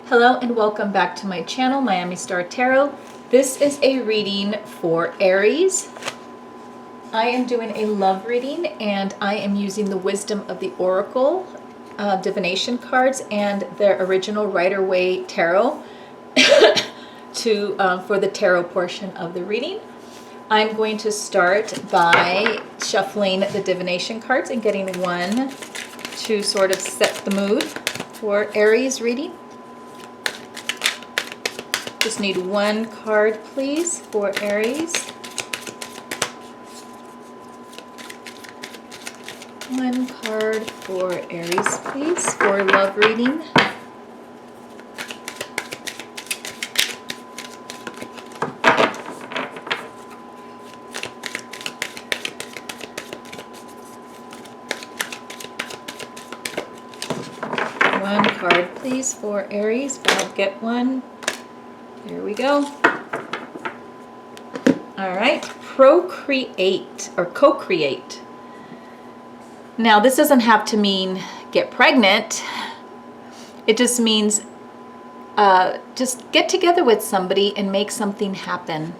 Hello and welcome back to my channel, Miami Star Tarot. This is a reading for Aries. I am doing a love reading and I am using the Wisdom of the Oracle divination cards and the original Rider-Waite Tarot for the tarot portion of the reading. I'm going to start by shuffling the divination cards and getting one to sort of set the mood for Aries reading. Just need one card, please, for Aries. One card for Aries, please, for love reading. One card, please, for Aries. I'll get one. There we go. All right, procreate or co-create. Now, this doesn't have to mean get pregnant. It just means just get together with somebody and make something happen.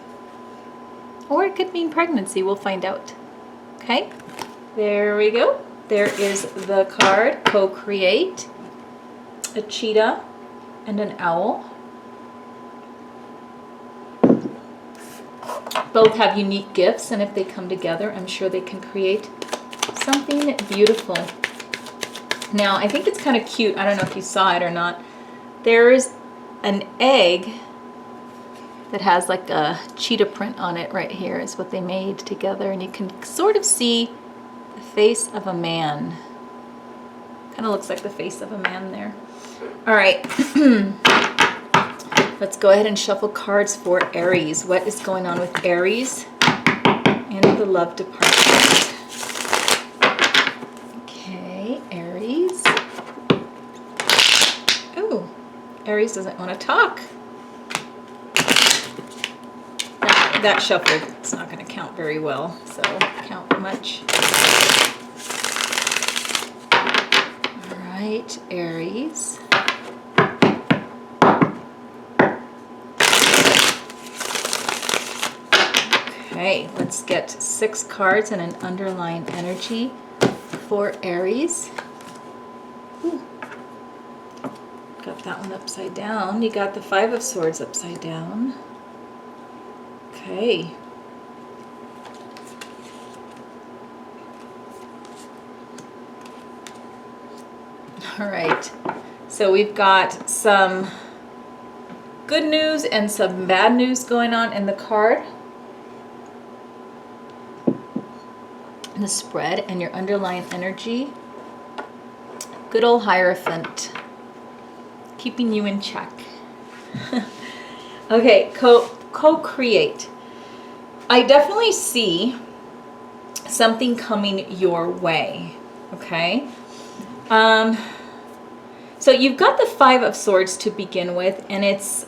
Or it could mean pregnancy. We'll find out. Okay, there we go. There is the card, co-create, a cheetah and an owl. Both have unique gifts, and if they come together, I'm sure they can create something beautiful. Now, I think it's kind of cute. I don't know if you saw it or not. There's an egg that has like a cheetah print on it right here is what they made together, and you can sort of see the face of a man. Kind of looks like the face of a man there. All right. Let's go ahead and shuffle cards for Aries. What is going on with Aries and the love department? Okay, Aries. Oh, Aries doesn't want to talk. That shuffled. It's not going to count very well, so count much. All right, Aries. Okay, let's get 6 cards and an underlying energy for Aries. Ooh. Got that one upside down. You got the 5 of Swords upside down. Okay. All right. So we've got some good news and some bad news going on in the card. The spread and your underlying energy. Good old Hierophant, keeping you in check. Okay, co-create. I definitely see something coming your way. Okay. So you've got the 5 of Swords to begin with, and it's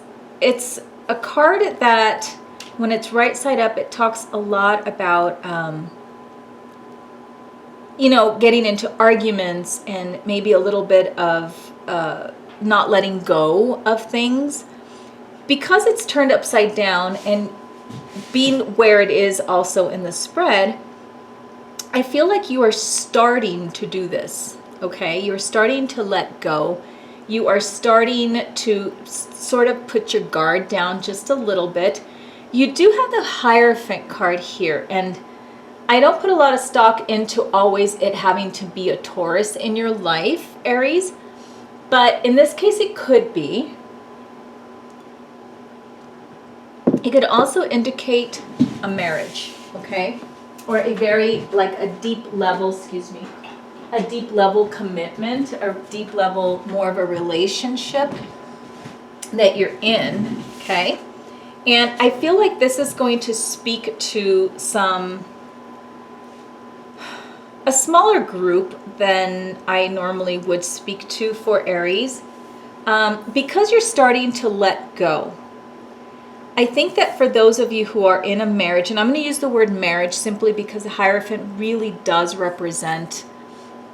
a card that, when it's right side up, it talks a lot about getting into arguments and maybe a little bit of not letting go of things. Because it's turned upside down and being where it is also in the spread, I feel like you are starting to do this, okay? You're starting to let go. You are starting to sort of put your guard down just a little bit. You do have the Hierophant card here, and I don't put a lot of stock into always it having to be a Taurus in your life, Aries, but in this case it could be. It could also indicate a marriage, okay? Or a very, like a deep level, a deep level commitment, or deep level, more of a relationship that you're in, okay? And I feel like this is going to speak to a smaller group than I normally would speak to for Aries, because you're starting to let go. I think that for those of you who are in a marriage, and I'm going to use the word marriage simply because the Hierophant really does represent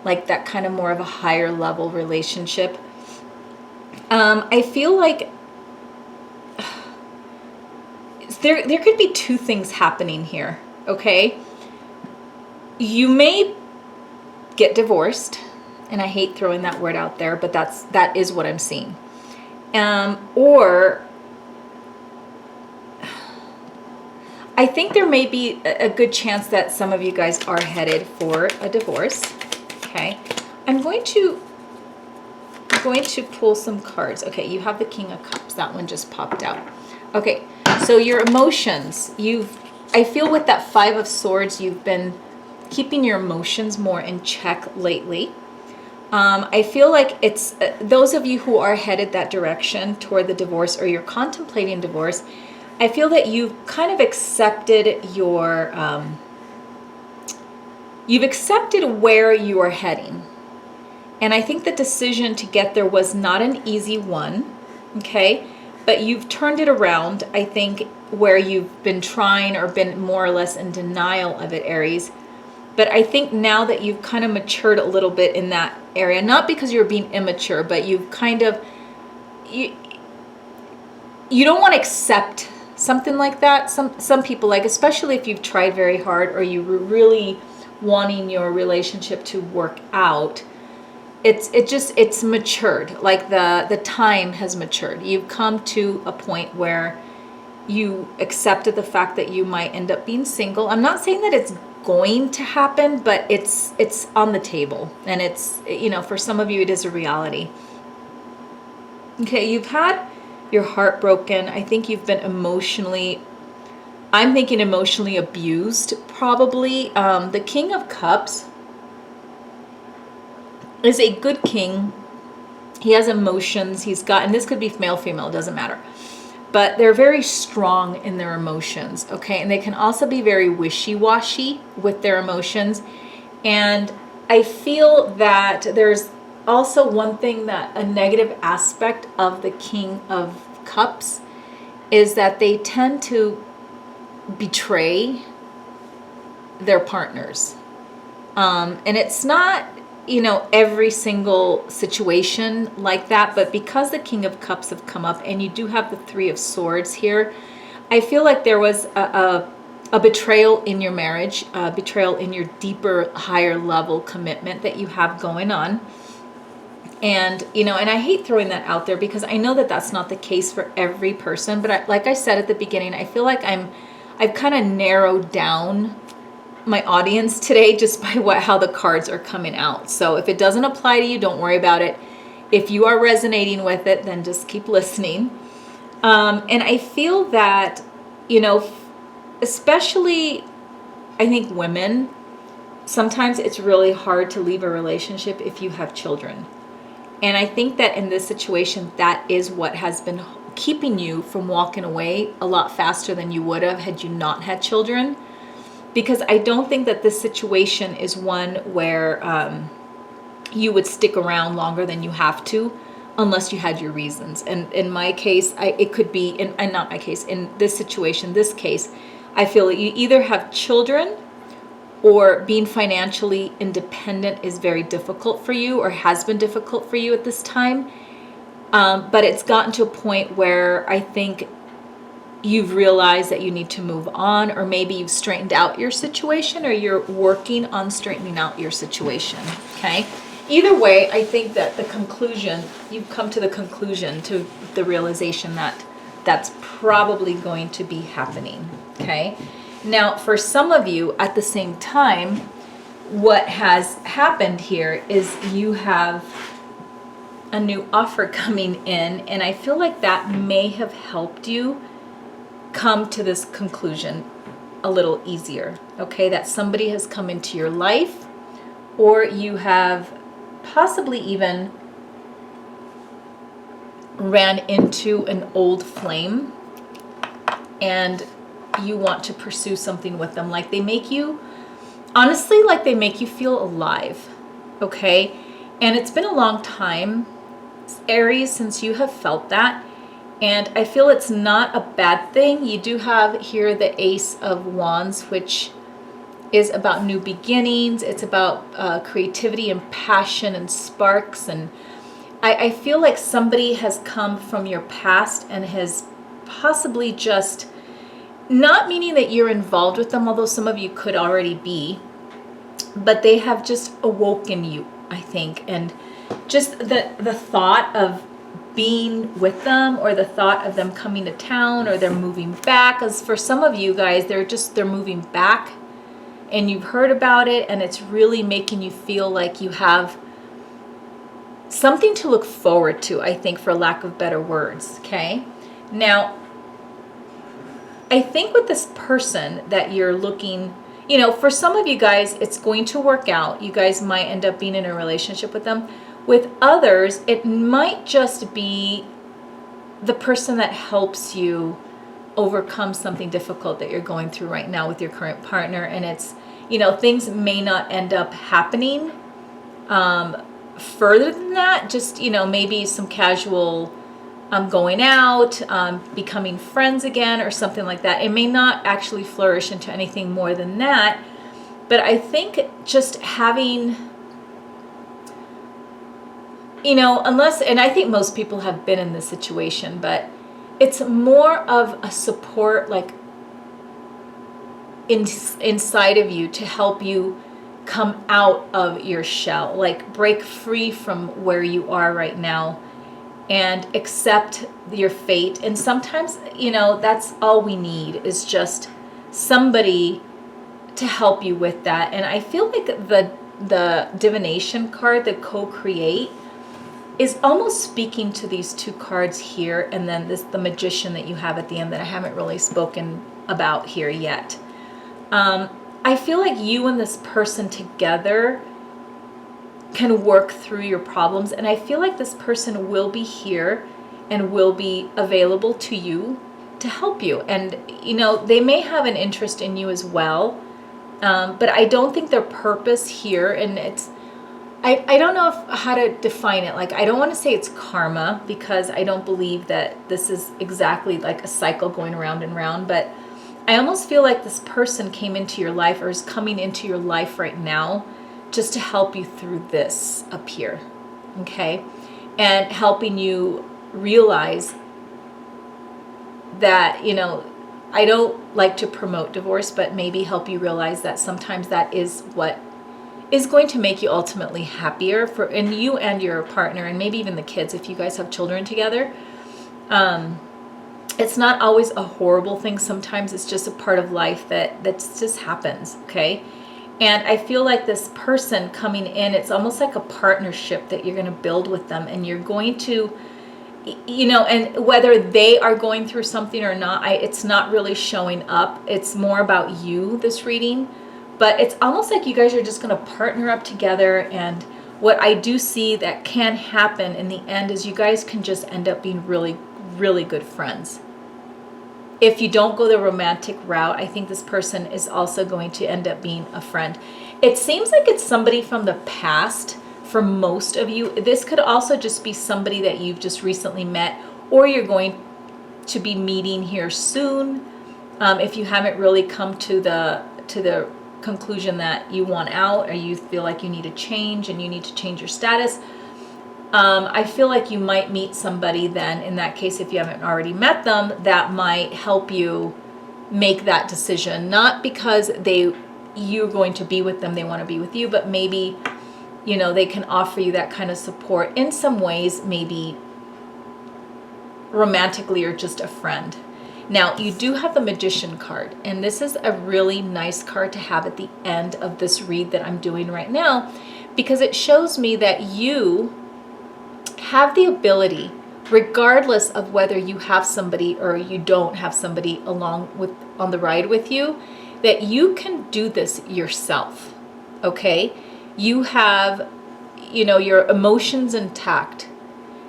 like that kind of more of a higher level relationship. I feel like there could be two things happening here, okay? You may get divorced, and I hate throwing that word out there, but that is what I'm seeing. Or I think there may be a good chance that some of you guys are headed for a divorce. Okay, I'm going to pull some cards. Okay, you have the King of Cups. That one just popped out. Okay, so your emotions. I feel with that Five of Swords, you've been keeping your emotions more in check lately. I feel like it's those of you who are headed that direction toward the divorce, or you're contemplating divorce. I feel that you've kind of accepted you've accepted where you are heading. And I think the decision to get there was not an easy one, okay? But you've turned it around, I think, where you've been trying or been more or less in denial of it, Aries. But I think now that you've kind of matured a little bit in that area, not because you're being immature, but you've kind of, you don't want to accept something like that. Some people, like, especially if you've tried very hard or you were really wanting your relationship to work out, it's matured. Like the time has matured. You've come to a point where you accepted the fact that you might end up being single. I'm not saying that it's going to happen, but it's on the table, and it's, for some of you it is a reality. Okay, you've had your heart broken. I think you've been emotionally abused, probably. The King of Cups is a good king. He has emotions. And this could be male, female, doesn't matter. But they're very strong in their emotions, okay? And they can also be very wishy-washy with their emotions. And I feel that there's also one thing, that a negative aspect of the King of Cups is that they tend to betray their partners. And it's not, every single situation like that, but because the King of Cups have come up and you do have the Three of Swords here, I feel like there was a betrayal in your marriage, a betrayal in your deeper, higher level commitment that you have going on. And, and I hate throwing that out there because I know that that's not the case for every person. But like I said at the beginning, I feel like I've kind of narrowed down my audience today just by how the cards are coming out. So if it doesn't apply to you, don't worry about it. If you are resonating with it, then just keep listening. And I feel that, especially, I think women, sometimes it's really hard to leave a relationship if you have children. And I think that in this situation, that is what has been keeping you from walking away a lot faster than you would have had you not had children. Because I don't think that this situation is one where you would stick around longer than you have to unless you had your reasons. And in my case, it could be, and not my case, in this situation, this case, I feel that you either have children or being financially independent is very difficult for you, or has been difficult for you at this time. But it's gotten to a point where I think you've realized that you need to move on, or maybe you've straightened out your situation, or you're working on straightening out your situation, okay? Either way, I think that you've come to the conclusion, to the realization that that's probably going to be happening, okay? Now, for some of you, at the same time, what has happened here is you have a new offer coming in, and I feel like that may have helped you come to this conclusion a little easier, okay? That somebody has come into your life, or you have possibly even ran into an old flame and you want to pursue something with them. Like they make you feel alive, okay? And it's been a long time, Aries, since you have felt that. And I feel it's not a bad thing. You do have here the Ace of Wands, which is about new beginnings. It's about creativity and passion and sparks. And I feel like somebody has come from your past and has possibly just, not meaning that you're involved with them, although some of you could already be, but they have just awoken you, I think. And just the thought of being with them, or the thought of them coming to town, or they're moving back, as for some of you guys, they're moving back, and you've heard about it, and it's really making you feel like you have something to look forward to, I think, for lack of better words. Okay, now I think with this person that you're looking, for some of you guys, it's going to work out. You guys might end up being in a relationship with them. With others, it might just be the person that helps you overcome something difficult that you're going through right now with your current partner. And it's, things may not end up happening further than that. Just, maybe some casual going out, becoming friends again, or something like that. It may not actually flourish into anything more than that. But I think just having, unless, and I think most people have been in this situation, but it's more of a support, like inside of you, to help you come out of your shell, like break free from where you are right now and accept your fate. And sometimes, that's all we need, is just somebody to help you with that. And I feel like the divination card, the co-create, is almost speaking to these two cards here, and then the magician that you have at the end that I haven't really spoken about here yet. I feel like you and this person together can work through your problems, and I feel like this person will be here and will be available to you to help you. And they may have an interest in you as well, but I don't think their purpose here, and it's, I don't know how to define it. Like, I don't want to say it's karma, because I don't believe that this is exactly like a cycle going around and round, but I almost feel like this person came into your life, or is coming into your life right now, just to help you through this up here, okay? And helping you realize that, I don't like to promote divorce, but maybe help you realize that sometimes that is what is going to make you ultimately happier in you and your partner, and maybe even the kids if you guys have children together. It's not always a horrible thing. Sometimes it's just a part of life that just happens, okay? And I feel like this person coming in, it's almost like a partnership that you're going to build with them, and you're going to, and whether they are going through something or not, it's not really showing up. It's more about you, this reading. But it's almost like you guys are just going to partner up together. And what I do see that can happen in the end is you guys can just end up being really, really good friends. If you don't go the romantic route, I think this person is also going to end up being a friend. It seems like it's somebody from the past for most of you. This could also just be somebody that you've just recently met, or you're going to be meeting here soon. If you haven't really come to the conclusion that you want out, or you feel like you need a change and you need to change your status, I feel like you might meet somebody then, in that case, if you haven't already met them, that might help you make that decision. Not because you're going to be with them, they want to be with you, but maybe, they can offer you that kind of support in some ways, maybe romantically or just a friend. Now, you do have the Magician card, and this is a really nice card to have at the end of this read that I'm doing right now, because it shows me that you have the ability, regardless of whether you have somebody or you don't have somebody on the ride with you, that you can do this yourself, okay? You have, your emotions intact.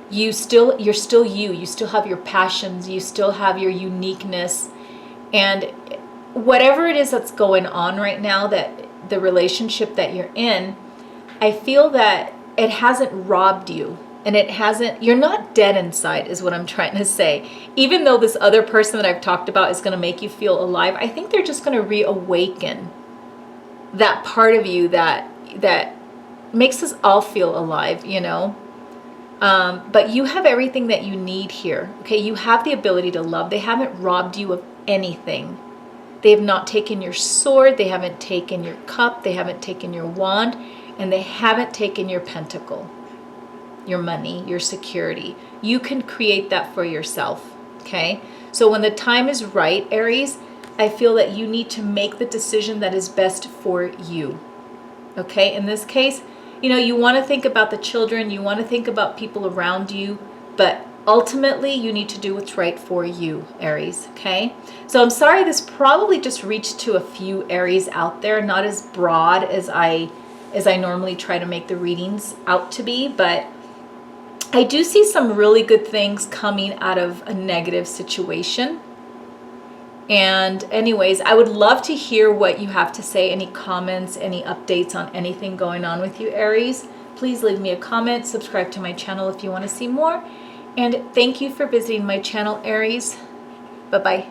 You're still you still have your passions, you still have your uniqueness, and whatever it is that's going on right now, that the relationship that you're in, I feel that it hasn't robbed you, and you're not dead inside, is what I'm trying to say. Even though this other person that I've talked about is going to make you feel alive, I think they're just going to reawaken that part of you that makes us all feel alive, But you have everything that you need here. Okay, you have the ability to love. They haven't robbed you of anything. They have not taken your sword. They haven't taken your cup. They haven't taken your wand. And they haven't taken your pentacle, your money, your security. You can create that for yourself. Okay, so when the time is right, Aries, I feel that you need to make the decision that is best for you. Okay, in this case, you want to think about the children, you want to think about people around you, but ultimately you need to do what's right for you, Aries. Okay, so I'm sorry this probably just reached to a few Aries out there, not as broad as I normally try to make the readings out to be, but I do see some really good things coming out of a negative situation. And anyways, I would love to hear what you have to say, any comments, any updates on anything going on with you, Aries. Please leave me a comment, subscribe to my channel if you want to see more. And thank you for visiting my channel, Aries. Bye-bye.